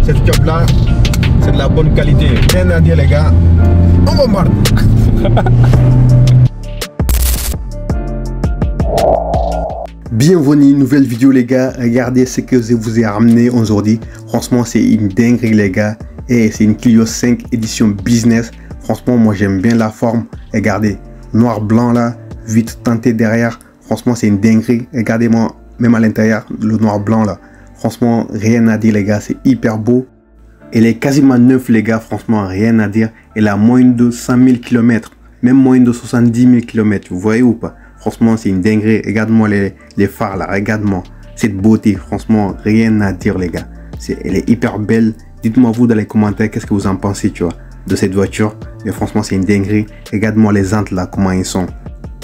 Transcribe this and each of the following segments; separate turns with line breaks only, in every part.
cette job là, c'est de la bonne qualité. Rien à dire les gars, on bombarde.
Bienvenue, nouvelle vidéo les gars. Regardez ce que je vous ai ramené aujourd'hui. Franchement c'est une dinguerie les gars. Et c'est une Clio 5 édition business. Franchement moi j'aime bien la forme. Regardez, noir blanc là, vitre teintée derrière. Franchement c'est une dinguerie. Regardez-moi même à l'intérieur le noir blanc là. Franchement rien à dire les gars, c'est hyper beau. Elle est quasiment neuve les gars, franchement rien à dire. Elle a moins de 100 000 km, même moins de 70 000 km, vous voyez ou pas? Franchement c'est une dinguerie. Regarde-moi les phares là, regarde-moi cette beauté, franchement rien à dire les gars. Elle est hyper belle. Dites-moi vous dans les commentaires qu'est-ce que vous en pensez, tu vois, de cette voiture. Mais franchement c'est une dinguerie. Regarde-moi les jantes là, comment ils sont.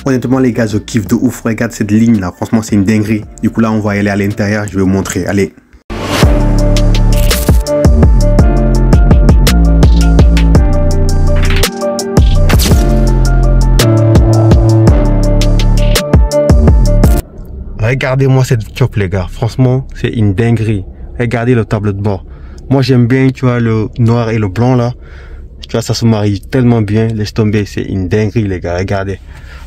Honnêtement les gars, je kiffe de ouf. Regarde cette ligne là, franchement c'est une dinguerie. Du coup là on va aller à l'intérieur, je vais vous montrer. Allez. Regardez-moi cette job les gars, franchement c'est une dinguerie. Regardez le tableau de bord. Moi j'aime bien, tu vois, le noir et le blanc là. Tu vois, ça se marie tellement bien. Laisse tomber, c'est une dinguerie les gars, regardez.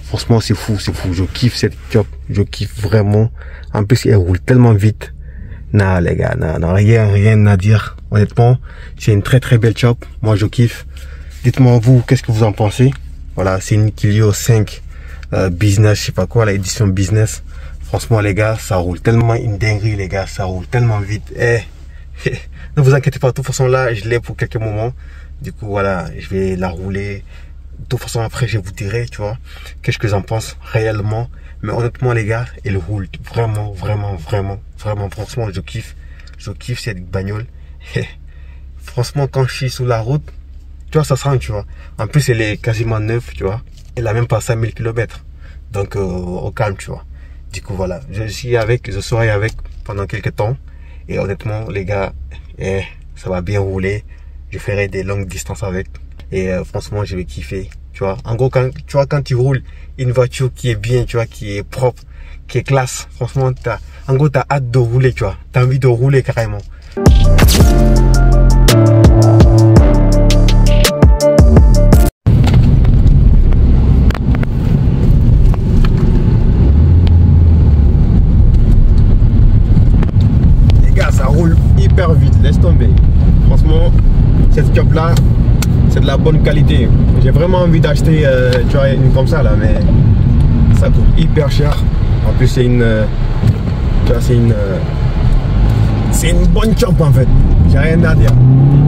Franchement c'est fou, c'est fou. Je kiffe cette job, je kiffe vraiment. En plus elle roule tellement vite. Non les gars, non, rien à dire. Honnêtement, c'est une très belle job. Moi je kiffe. Dites-moi vous, qu'est-ce que vous en pensez? Voilà, c'est une Clio 5 business, je sais pas quoi, la édition business. Franchement les gars, ça roule tellement une dinguerie les gars, ça roule tellement vite. Ne vous inquiétez pas, de toute façon là, je l'ai pour quelques moments. Du coup voilà, je vais la rouler. De toute façon après je vous dirai, tu vois, qu'est-ce que j'en pense réellement. Mais honnêtement les gars, elle roule vraiment. Franchement je kiffe cette bagnole. Franchement quand je suis sur la route, tu vois, ça sent, tu vois. En plus elle est quasiment neuve, tu vois. Elle a même pas 5000 km. Donc au calme, tu vois. Du coup voilà, je serai avec pendant quelques temps. Et honnêtement les gars, ça va bien rouler. Je ferai des longues distances avec. Et franchement je vais kiffer. Tu vois, en gros quand tu roules une voiture qui est bien, tu vois, qui est propre, qui est classe, franchement t'as hâte de rouler, tu vois. T'as envie de rouler carrément. Hyper vite, laisse tomber. Franchement, cette job là, c'est de la bonne qualité. J'ai vraiment envie d'acheter, tu vois, une comme ça là, mais ça coûte hyper cher. En plus, c'est une, tu vois, c'est une bonne job en fait. J'ai rien à dire.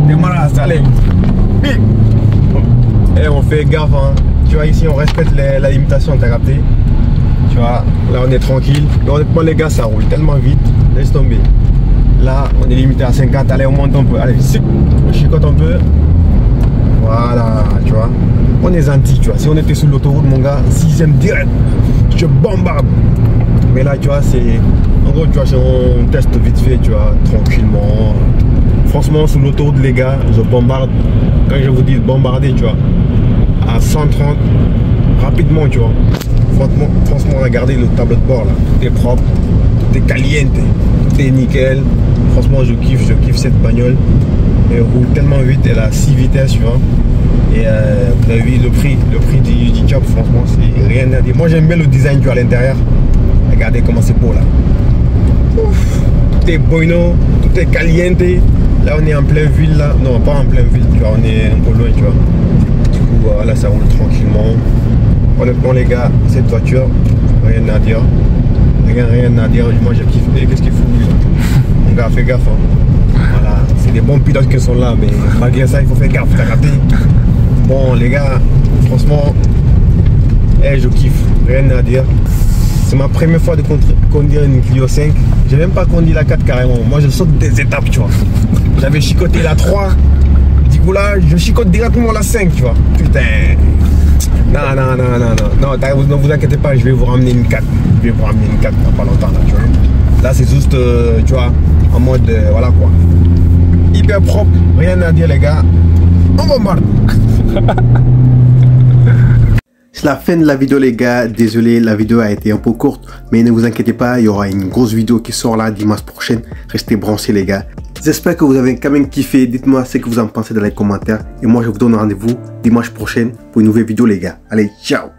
Démarrage, allez. Et on fait gaffe, hein. Tu vois, ici on respecte la limitation, t'as capté. Tu vois, là on est tranquille. Mais honnêtement les gars, ça roule tellement vite, laisse tomber. Là, on est limité à 50. Allez, on monte un peu. Allez, on chicote un peu. Voilà, tu vois. On est gentil, tu vois. Si on était sur l'autoroute, mon gars, 6ème direct, je bombarde. Mais là, tu vois, c'est... En gros, tu vois, on teste vite fait, tu vois, tranquillement. Franchement, sur l'autoroute, les gars, je bombarde. Quand je vous dis bombarder, tu vois, à 130, rapidement, tu vois. Franchement, regardez le tableau de bord, là. Tout est propre, tout est caliente, tout est nickel. Franchement je kiffe cette bagnole. Elle roule tellement vite, elle a 6 vitesses, tu vois. Et vous avez vu le prix du job, franchement c'est rien à dire. Moi j'aime bien le design, tu vois, à l'intérieur. Regardez comment c'est beau là. Ouf, tout est bueno, tout est caliente. Là on est en pleine ville là. Non, pas en pleine ville, tu vois, on est un peu loin, tu vois. Du coup voilà, ça roule tranquillement. Honnêtement les gars, cette voiture, rien à dire. Rien à dire, moi je kiffe. Qu'est-ce qu'il fout lui là? Mon gars, fais gaffe, hein. Voilà, c'est des bons pilotes qui sont là, mais malgré ça il faut faire gaffe, t'as capté? Bon les gars, franchement, je kiffe, rien à dire. C'est ma première fois de conduire une Clio 5. J'ai même pas conduit la 4 carrément. Moi je saute des étapes, tu vois. J'avais chicoté la 3. Du coup là, je chicote directement la 5, tu vois. Putain. Non, ne vous inquiétez pas, je vais vous ramener une 4. Je vais vous ramener une 4 dans pas longtemps là, tu vois. Là c'est juste, tu vois, en mode, voilà quoi. Hyper propre, rien à dire les gars. On bombarde. C'est la fin de la vidéo les gars, désolé la vidéo a été un peu courte, mais ne vous inquiétez pas, il y aura une grosse vidéo qui sort là dimanche prochain, restez branchés les gars. J'espère que vous avez quand même kiffé. Dites-moi ce que vous en pensez dans les commentaires. Et moi, je vous donne rendez-vous dimanche prochain pour une nouvelle vidéo, les gars. Allez, ciao!